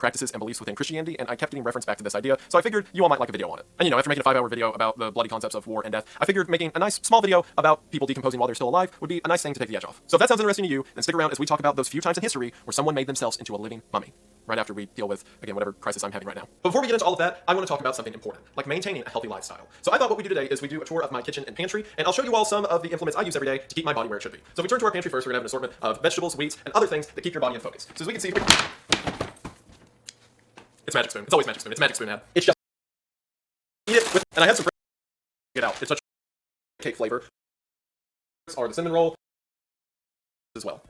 practices and beliefs within Christianity, and I kept getting reference back to this idea, so I figured you all might like a video on it. And after making a 5-hour video about the bloody concepts of war and death, I figured making a nice small video about people decomposing while they're still alive would be a nice thing to take the edge off. So if that sounds interesting to you, then stick around as we talk about those few times in history where someone made themselves into a living mummy. Right after we deal with, again, whatever crisis I'm having right now. But before we get into all of that, I want to talk about something important, like maintaining a healthy lifestyle. So I thought what we do today is we do a tour of my kitchen and pantry, and I'll show you all some of the implements I use every day to keep my body where it should be. So if we turn to our pantry first, we're going to have an assortment of vegetables, wheats, and other things that keep your body in focus. So as we can see, it's Magic Spoon. It's always Magic Spoon. It's Magic Spoon, man. It's just eat it with, and I have some get out. It's such a cake flavor. Are the cinnamon roll as well.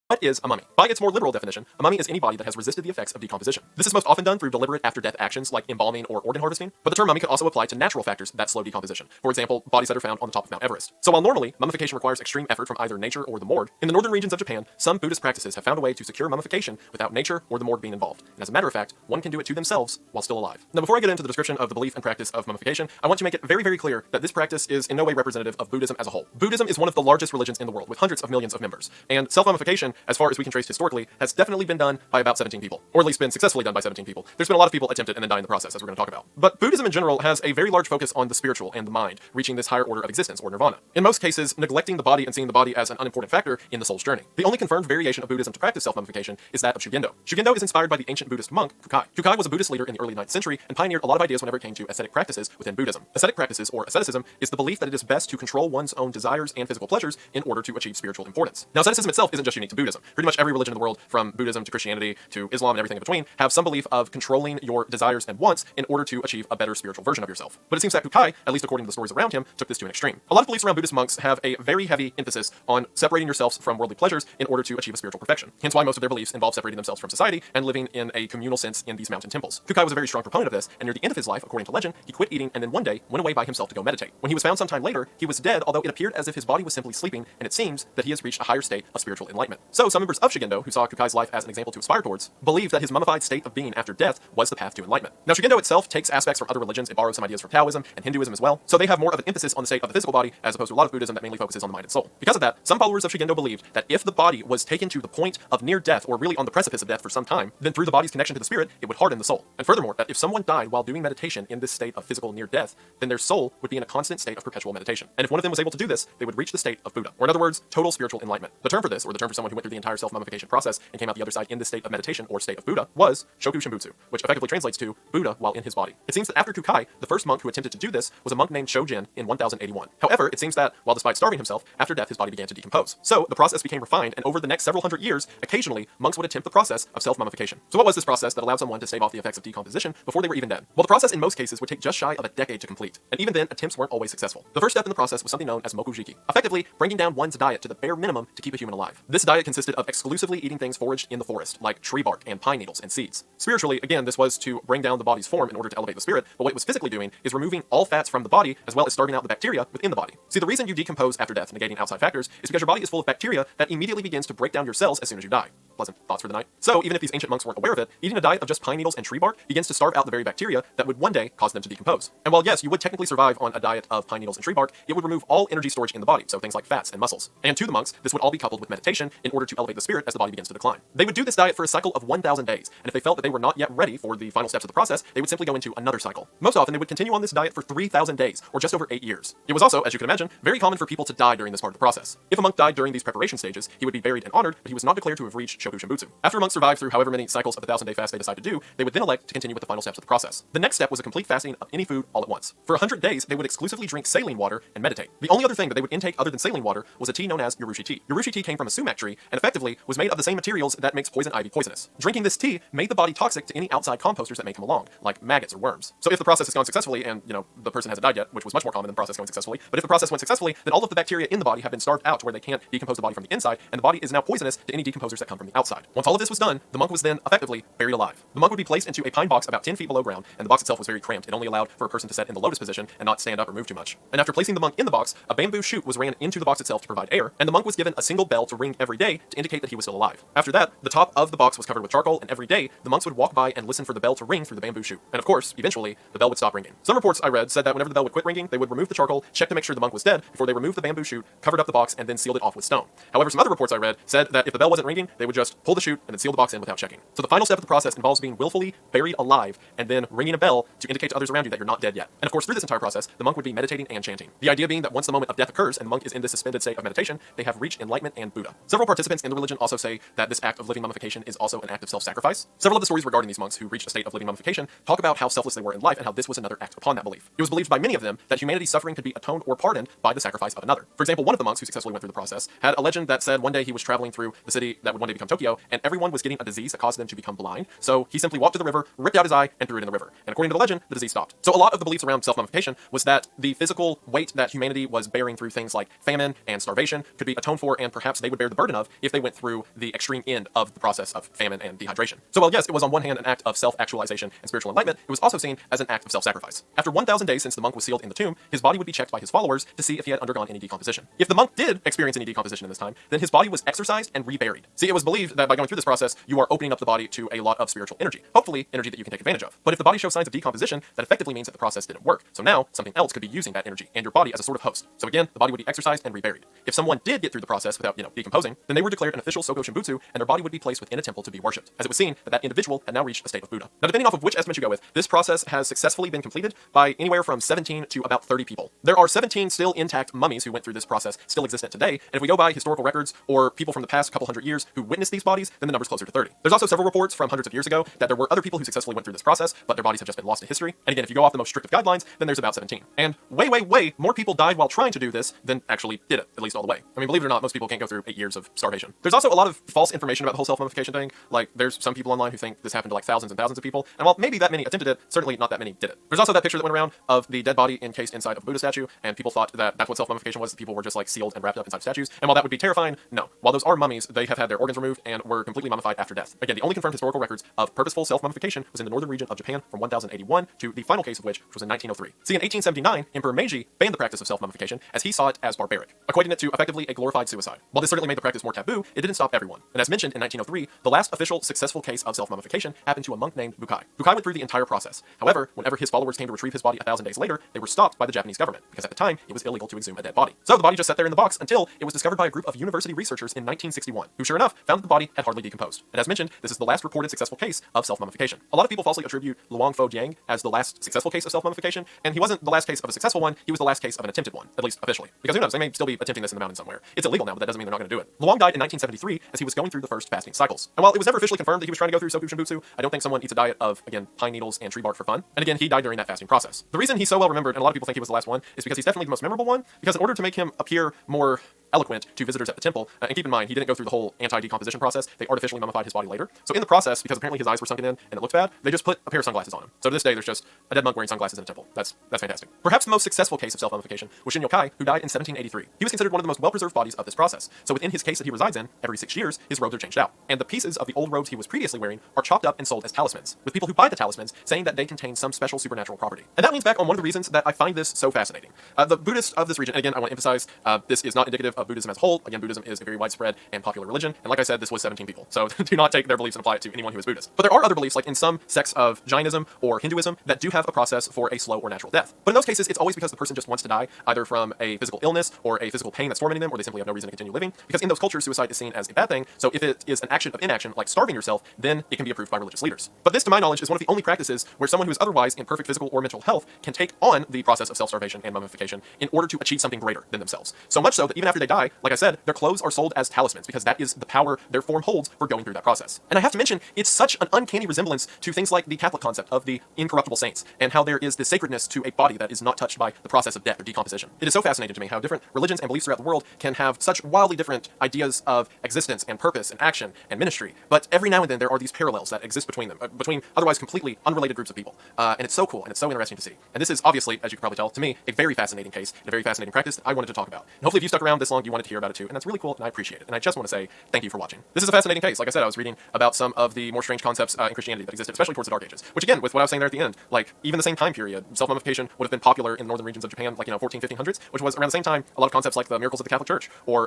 What is a mummy? By its more literal definition, a mummy is any body that has resisted the effects of decomposition. This is most often done through deliberate after-death actions like embalming or organ harvesting, but the term mummy could also apply to natural factors that slow decomposition. For example, bodies that are found on the top of Mount Everest. So while normally, mummification requires extreme effort from either nature or the morgue, in the northern regions of Japan, some Buddhist practices have found a way to secure mummification without nature or the morgue being involved. And as a matter of fact, one can do it to themselves while still alive. Now before I get into the description of the belief and practice of mummification, I want to make it very, very clear that this practice is in no way representative of Buddhism as a whole. Buddhism is one of the largest religions in the world, with hundreds of millions of members. And self-mummification, as far as we can trace historically, has definitely been done by about 17 people, or at least been successfully done by 17 people. There's been a lot of people attempt it and then die in the process, as we're going to talk about. But Buddhism in general has a very large focus on the spiritual and the mind, reaching this higher order of existence, or nirvana. In most cases, neglecting the body and seeing the body as an unimportant factor in the soul's journey. The only confirmed variation of Buddhism to practice self-mummification is that of Shugendo. Shugendo is inspired by the ancient Buddhist monk, Kukai. Kukai was a Buddhist leader in the early 9th century and pioneered a lot of ideas whenever it came to ascetic practices within Buddhism. Ascetic practices, or asceticism, is the belief that it is best to control one's own desires and physical pleasures in order to achieve spiritual importance. Now, asceticism itself isn't just unique to Buddhism. Pretty much every religion in the world, from Buddhism to Christianity to Islam and everything in between, have some belief of controlling your desires and wants in order to achieve a better spiritual version of yourself. But it seems that Kukai, at least according to the stories around him, took this to an extreme. A lot of beliefs around Buddhist monks have a very heavy emphasis on separating yourselves from worldly pleasures in order to achieve a spiritual perfection. Hence why most of their beliefs involve separating themselves from society and living in a communal sense in these mountain temples. Kukai was a very strong proponent of this, and near the end of his life, according to legend, he quit eating and then one day went away by himself to go meditate. When he was found sometime later, he was dead, although it appeared as if his body was simply sleeping, and it seems that he has reached a higher state of spiritual enlightenment. So some members of Shugendo, who saw Kukai's life as an example to aspire towards, believe that his mummified state of being after death was the path to enlightenment. Now, Shugendo itself takes aspects from other religions. It borrows some ideas from Taoism and Hinduism as well, so they have more of an emphasis on the state of the physical body as opposed to a lot of Buddhism that mainly focuses on the mind and soul. Because of that, some followers of Shugendo believed that if the body was taken to the point of near death, or really on the precipice of death for some time, then through the body's connection to the spirit, it would harden the soul. And furthermore, that if someone died while doing meditation in this state of physical near death, then their soul would be in a constant state of perpetual meditation. And if one of them was able to do this, they would reach the state of Buddha, or in other words, total spiritual enlightenment. The term for this, or the term for someone who went through the entire self-mummification process and came out the other side in this state of meditation or state of Buddha, was Shoku Shimbutsu, which effectively translates to Buddha while in his body. It seems that after Kukai, the first monk who attempted to do this was a monk named Shojin in 1081. However, it seems that, while despite starving himself, after death his body began to decompose. So the process became refined, and over the next several hundred years, occasionally, monks would attempt the process of self-mummification. So what was this process that allowed someone to stave off the effects of decomposition before they were even dead? Well, the process in most cases would take just shy of a decade to complete, and even then, attempts weren't always successful. The first step in the process was something known as mokujiki, effectively bringing down one's diet to the bare minimum to keep a human alive. This diet consisted of exclusively eating things foraged in the forest, like tree bark and pine needles and seeds. Spiritually, again, this was to bring down the body's form in order to elevate the spirit, but what it was physically doing is removing all fats from the body as well as starving out the bacteria within the body. See, the reason you decompose after death, negating outside factors, is because your body is full of bacteria that immediately begins to break down your cells as soon as you die. Pleasant thoughts for the night. So even if these ancient monks weren't aware of it, eating a diet of just pine needles and tree bark begins to starve out the very bacteria that would one day cause them to decompose. And while yes, you would technically survive on a diet of pine needles and tree bark, it would remove all energy storage in the body, so things like fats and muscles. And to the monks, this would all be coupled with meditation in order to elevate the spirit as the body begins to decline. They would do this diet for a cycle of 1,000 days, and if they felt that they were not yet ready for the final steps of the process, they would simply go into another cycle. Most often, they would continue on this diet for 3,000 days, or just over 8 years. It was also, as you can imagine, very common for people to die during this part of the process. If a monk died during these preparation stages, he would be buried and honored, but he was not declared to have reached Shoku Shimbutsu. After monks survived through however many cycles of the 1,000-day fast they decide to do, they would then elect to continue with the final steps of the process. The next step was a complete fasting of any food all at once. For 100 days, they would exclusively drink saline water and meditate. The only other thing that they would intake other than saline water was a tea known as Urushi tea. Urushi tea came from a sumac tree and effectively was made of the same materials that makes poison ivy poisonous. Drinking this tea made the body toxic to any outside composters that may come along, like maggots or worms. So if the process has gone successfully and, the person hasn't died yet, which was much more common than the process going successfully, but if the process went successfully, then all of the bacteria in the body have been starved out to where they can't decompose the body from the inside, and the body is now poisonous to any decomposers that come from the outside. Once all of this was done, the monk was then effectively buried alive. The monk would be placed into a pine box about 10 feet below ground, and the box itself was very cramped. It only allowed for a person to sit in the lotus position and not stand up or move too much. And after placing the monk in the box, a bamboo shoot was ran into the box itself to provide air, and the monk was given a single bell to ring every day to indicate that he was still alive. After that, the top of the box was covered with charcoal, and every day, the monks would walk by and listen for the bell to ring through the bamboo shoot. And of course, eventually, the bell would stop ringing. Some reports I read said that whenever the bell would quit ringing, they would remove the charcoal, check to make sure the monk was dead before they removed the bamboo shoot, covered up the box, and then sealed it off with stone. However, some other reports I read said that if the bell wasn't ringing, they would just just pull the chute and then seal the box in without checking. So the final step of the process involves being willfully buried alive and then ringing a bell to indicate to others around you that you're not dead yet. And of course, through this entire process, the monk would be meditating and chanting. The idea being that once the moment of death occurs and the monk is in this suspended state of meditation, they have reached enlightenment and Buddha. Several participants in the religion also say that this act of living mummification is also an act of self-sacrifice. Several of the stories regarding these monks who reached a state of living mummification talk about how selfless they were in life and how this was another act upon that belief. It was believed by many of them that humanity's suffering could be atoned or pardoned by the sacrifice of another. For example, one of the monks who successfully went through the process had a legend that said one day he was traveling through the city that would one day become Tokyo, and everyone was getting a disease that caused them to become blind. So he simply walked to the river, ripped out his eye, and threw it in the river. And according to the legend, the disease stopped. So a lot of the beliefs around self-mummification was that the physical weight that humanity was bearing through things like famine and starvation could be atoned for, and perhaps they would bear the burden of if they went through the extreme end of the process of famine and dehydration. So while yes, it was on one hand an act of self-actualization and spiritual enlightenment, it was also seen as an act of self-sacrifice. After 1,000 days since the monk was sealed in the tomb, his body would be checked by his followers to see if he had undergone any decomposition. If the monk did experience any decomposition in this time, then his body was exorcised and reburied. See, it was believed that by going through this process, you are opening up the body to a lot of spiritual energy, hopefully energy that you can take advantage of. But if the body shows signs of decomposition, that effectively means that the process didn't work. So now something else could be using that energy and your body as a sort of host. So again, the body would be exorcised and reburied. If someone did get through the process without, decomposing, then they were declared an official Soko Shimbutsu, and their body would be placed within a temple to be worshipped, as it was seen that that individual had now reached a state of Buddha. Now, depending off of which estimate you go with, this process has successfully been completed by anywhere from 17 to about 30 people. There are 17 still intact mummies who went through this process still existent today, and if we go by historical records or people from the past couple hundred years who witnessed these bodies, then the number's closer to 30. There's also several reports from hundreds of years ago that there were other people who successfully went through this process, but their bodies have just been lost to history. And again, if you go off the most strict of guidelines, then there's about 17. And way more people died while trying to do this than actually did it, at least all the way. I mean, believe it or not, most people can't go through 8 years of starvation. There's also a lot of false information about the whole self-mummification thing. Like, there's some people online who think this happened to like thousands and thousands of people, and while maybe that many attempted it, certainly not that many did it. There's also that picture that went around of the dead body encased inside of a Buddha statue, and people thought that that's what self-mummification was, that people were just like sealed and wrapped up inside statues. And while that would be terrifying, no. While those are mummies, they have had their organs removed and were completely mummified after death. Again, the only confirmed historical records of purposeful self-mummification was in the northern region of Japan from 1081 to the final case of which was in 1903. See, in 1879, Emperor Meiji banned the practice of self-mummification as he saw it as barbaric, equating it to effectively a glorified suicide. While this certainly made the practice more taboo, it didn't stop everyone. And as mentioned in 1903, the last official successful case of self-mummification happened to a monk named Bukai. Bukai went through the entire process. However, whenever his followers came to retrieve his body 1,000 days later, they were stopped by the Japanese government, because at the time, it was illegal to exhume a dead body. So the body just sat there in the box until it was discovered by a group of university researchers in 1961, who sure enough found that the body had hardly decomposed. And as mentioned, this is the last reported successful case of self-mummification. A lot of people falsely attribute Luang Fo Jiang as the last successful case of self-mummification, and he wasn't the last case of a successful one, he was the last case of an attempted one, at least officially. Because who knows, they may still be attempting this in the mountain somewhere. It's illegal now, but that doesn't mean they're not going to do it. Luang died in 1973 as he was going through the first fasting cycles. And while it was never officially confirmed that he was trying to go through Soku Shimbutsu, I don't think someone eats a diet of, again, pine needles and tree bark for fun. And again, he died during that fasting process. The reason he's so well remembered, and a lot of people think he was the last one, is because he's definitely the most memorable one, because in order to make him appear more eloquent to visitors at the temple, and keep in mind, he didn't go through the whole anti-decomposition process, they artificially mummified his body later. So in the process, because apparently his eyes were sunken in and it looked bad, they just put a pair of sunglasses on him. So to this day, there's just a dead monk wearing sunglasses in a temple. That's fantastic. Perhaps the most successful case of self-mummification was Shin Yokai, who died in 1783. He was considered one of the most well-preserved bodies of this process. So within his case that he resides in, every 6 years, his robes are changed out. And the pieces of the old robes he was previously wearing are chopped up and sold as talismans, with people who buy the talismans saying that they contain some special supernatural property. And that leans back on one of the reasons that I find this so fascinating. The Buddhists of this region, and again, I want to emphasize, this is not indicative of Buddhism as a whole. Again, Buddhism is a very widespread and popular religion, and like I said, this was 17 people, so do not take their beliefs and apply it to anyone who is Buddhist. But there are other beliefs, like in some sects of Jainism or Hinduism, that do have a process for a slow or natural death. But in those cases, it's always because the person just wants to die, either from a physical illness or a physical pain that's tormenting them, or they simply have no reason to continue living, because in those cultures, suicide is seen as a bad thing, so if it is an action of inaction, like starving yourself, then it can be approved by religious leaders. But this, to my knowledge, is one of the only practices where someone who is otherwise in perfect physical or mental health can take on the process of self-starvation and mummification in order to achieve something greater than themselves. So much so that even after they die, like I said, their clothes are sold as talismans, because that is the power their form holds for going through that process. And I have to mention, it's such an uncanny resemblance to things like the Catholic concept of the incorruptible saints, and how there is this sacredness to a body that is not touched by the process of death or decomposition. It is so fascinating to me how different religions and beliefs throughout the world can have such wildly different ideas of existence and purpose and action and ministry, but every now and then there are these parallels that exist between them, between otherwise completely unrelated groups of people. And it's so cool, and it's so interesting to see. And this is obviously, as you can probably tell, to me, a very fascinating case and a very fascinating practice that I wanted to talk about. And hopefully if you stuck around this long, you wanted to hear about it too, and that's really cool, and I appreciate it. And I just want to say thank you for watching. This is a fascinating case. Like I said, I was reading about some of the more strange concepts in Christianity that existed, especially towards the Dark Ages. Which again, with what I was saying there at the end, like even the same time period, self-mummification would have been popular in the northern regions of Japan, like 14, 1500s, which was around the same time a lot of concepts like the miracles of the Catholic Church, or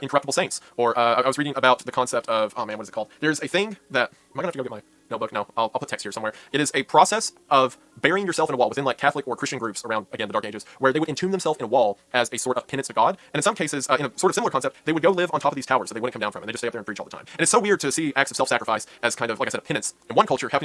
incorruptible saints, or I was reading about the concept of, oh man, what is it called? There's a thing that, am I gonna have to go get my notebook. No, I'll put text here somewhere. It is a process of burying yourself in a wall within like Catholic or Christian groups around, again, the Dark Ages, where they would entomb themselves in a wall as a sort of penance to God. And in some cases, in a sort of similar concept, they would go live on top of these towers so they wouldn't come down from it. And they just stay up there and preach all the time. And it's so weird to see acts of self-sacrifice as kind of, like I said, a penance in one culture happening